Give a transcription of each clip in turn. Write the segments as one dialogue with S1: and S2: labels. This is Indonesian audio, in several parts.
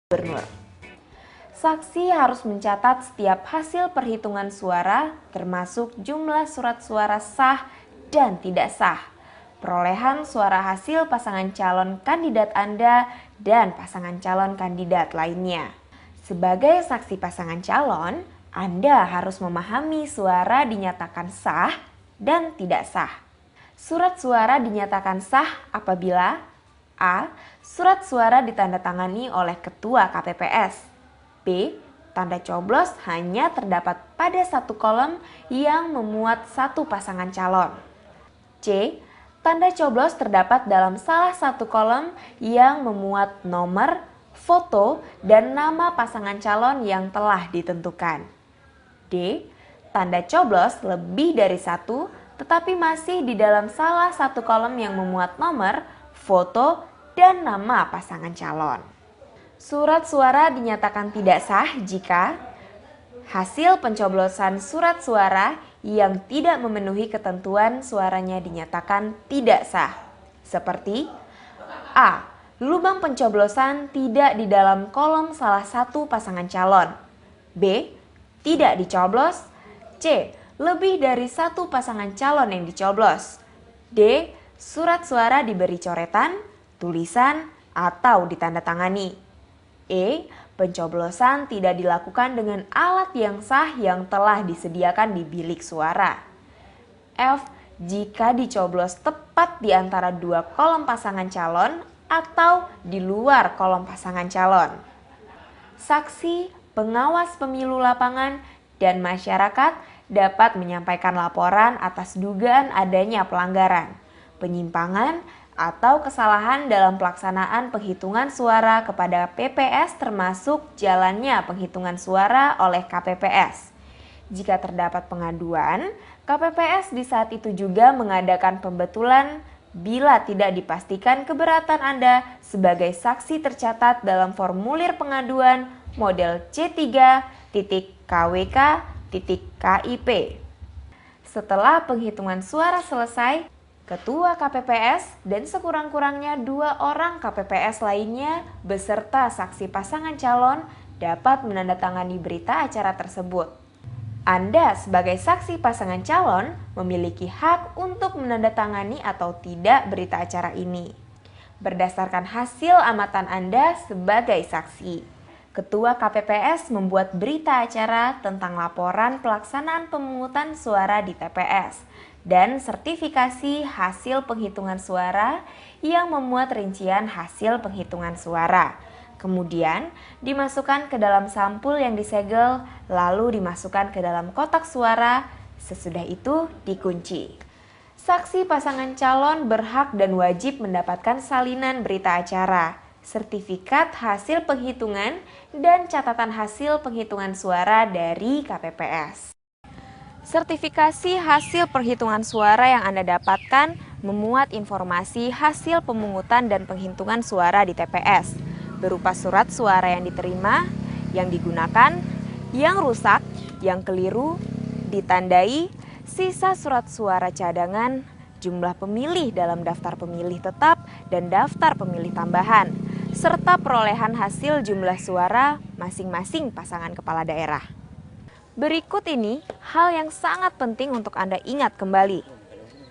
S1: Gubernur. Saksi harus mencatat setiap hasil perhitungan suara, termasuk jumlah surat suara sah dan tidak sah, perolehan suara hasil pasangan calon kandidat Anda dan pasangan calon kandidat lainnya. Sebagai saksi pasangan calon, Anda harus memahami suara dinyatakan sah dan tidak sah. Surat suara dinyatakan sah apabila A. Surat suara ditandatangani oleh Ketua KPPS. B. Tanda coblos hanya terdapat pada satu kolom yang memuat satu pasangan calon. C. Tanda coblos terdapat dalam salah satu kolom yang memuat nomor, foto, dan nama pasangan calon yang telah ditentukan. D. Tanda coblos lebih dari satu, tetapi masih di dalam salah satu kolom yang memuat nomor, foto, dan nama pasangan calon. Surat suara dinyatakan tidak sah jika hasil pencoblosan surat suara yang tidak memenuhi ketentuan suaranya dinyatakan tidak sah. Seperti A. Lubang pencoblosan tidak di dalam kolom salah satu pasangan calon. B. Tidak dicoblos. C. Lebih dari satu pasangan calon yang dicoblos. D. Surat suara diberi coretan, tulisan, atau ditandatangani. E. Pencoblosan tidak dilakukan dengan alat yang sah yang telah disediakan di bilik suara. F. Jika dicoblos tepat di antara dua kolom pasangan calon atau di luar kolom pasangan calon. Saksi, pengawas pemilu lapangan, dan masyarakat dapat menyampaikan laporan atas dugaan adanya pelanggaran, penyimpangan, atau kesalahan dalam pelaksanaan penghitungan suara kepada PPS termasuk jalannya penghitungan suara oleh KPPS. Jika terdapat pengaduan, KPPS di saat itu juga mengadakan pembetulan bila tidak dipastikan keberatan Anda sebagai saksi tercatat dalam formulir pengaduan model C3.KWK.KIP. Setelah penghitungan suara selesai, Ketua KPPS dan sekurang-kurangnya 2 orang KPPS lainnya beserta saksi pasangan calon dapat menandatangani berita acara tersebut. Anda sebagai saksi pasangan calon memiliki hak untuk menandatangani atau tidak berita acara ini berdasarkan hasil amatan Anda sebagai saksi. Ketua KPPS membuat berita acara tentang laporan pelaksanaan pemungutan suara di TPS dan sertifikasi hasil penghitungan suara yang memuat rincian hasil penghitungan suara. Kemudian dimasukkan ke dalam sampul yang disegel, lalu dimasukkan ke dalam kotak suara. Sesudah itu dikunci. Saksi pasangan calon berhak dan wajib mendapatkan salinan berita acara, sertifikat hasil penghitungan, dan catatan hasil penghitungan suara dari KPPS. Sertifikasi hasil perhitungan suara yang Anda dapatkan memuat informasi hasil pemungutan dan penghitungan suara di TPS, berupa surat suara yang diterima, yang digunakan, yang rusak, yang keliru, ditandai, sisa surat suara cadangan, jumlah pemilih dalam daftar pemilih tetap dan daftar pemilih tambahan, serta perolehan hasil jumlah suara masing-masing pasangan kepala daerah. Berikut ini hal yang sangat penting untuk Anda ingat kembali.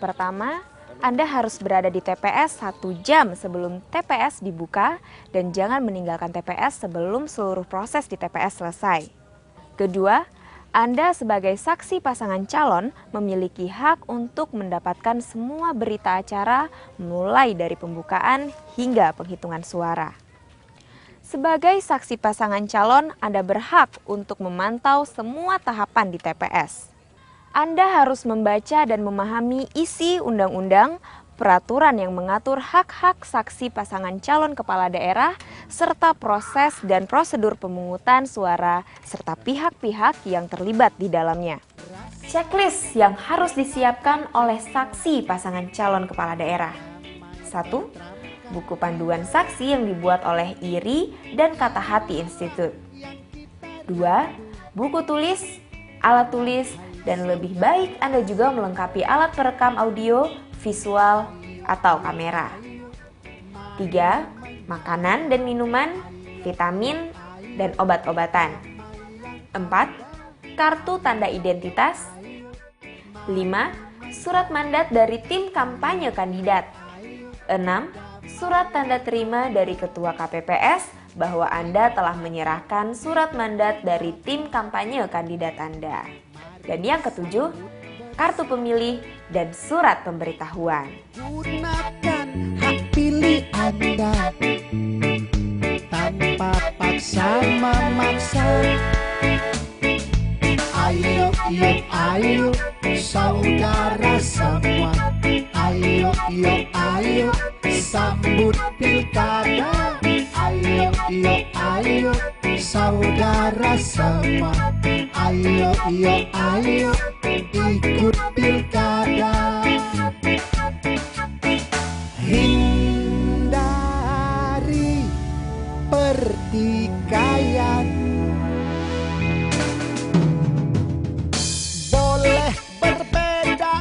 S1: Pertama, Anda harus berada di TPS 1 jam sebelum TPS dibuka dan jangan meninggalkan TPS sebelum seluruh proses di TPS selesai. Kedua, Anda sebagai saksi pasangan calon memiliki hak untuk mendapatkan semua berita acara mulai dari pembukaan hingga penghitungan suara. Sebagai saksi pasangan calon, Anda berhak untuk memantau semua tahapan di TPS. Anda harus membaca dan memahami isi undang-undang, peraturan yang mengatur hak-hak saksi pasangan calon kepala daerah, serta proses dan prosedur pemungutan suara, serta pihak-pihak yang terlibat di dalamnya. Checklist yang harus disiapkan oleh saksi pasangan calon kepala daerah. 1. Buku panduan saksi yang dibuat oleh IRI dan Kata Hati Institute. 2. Buku tulis, alat tulis, dan lebih baik Anda juga melengkapi alat perekam audio, visual, atau kamera. 3. Makanan dan minuman, vitamin, dan obat-obatan. 4. Kartu tanda identitas. 5. Surat mandat dari tim kampanye kandidat. 6. Surat tanda terima dari Ketua KPPS bahwa Anda telah menyerahkan surat mandat dari tim kampanye kandidat Anda. Dan yang ketujuh, kartu pemilih dan surat pemberitahuan.
S2: Gunakan hak pilih Anda tanpa paksa memaksa. Ayo, yuk, ayo, saudara semua. Ayo, yuk, ayo, sambut pilkada. Ayo, yuk, ayo, saudara semua. Ayo, yuk, ayo, ikut pilkada. Hindari pertikaian. Boleh berbeda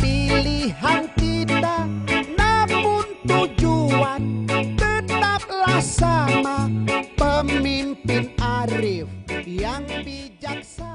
S2: pilihan kita, namun tujuan tetaplah sama. Pemimpin arif yang bijaksana.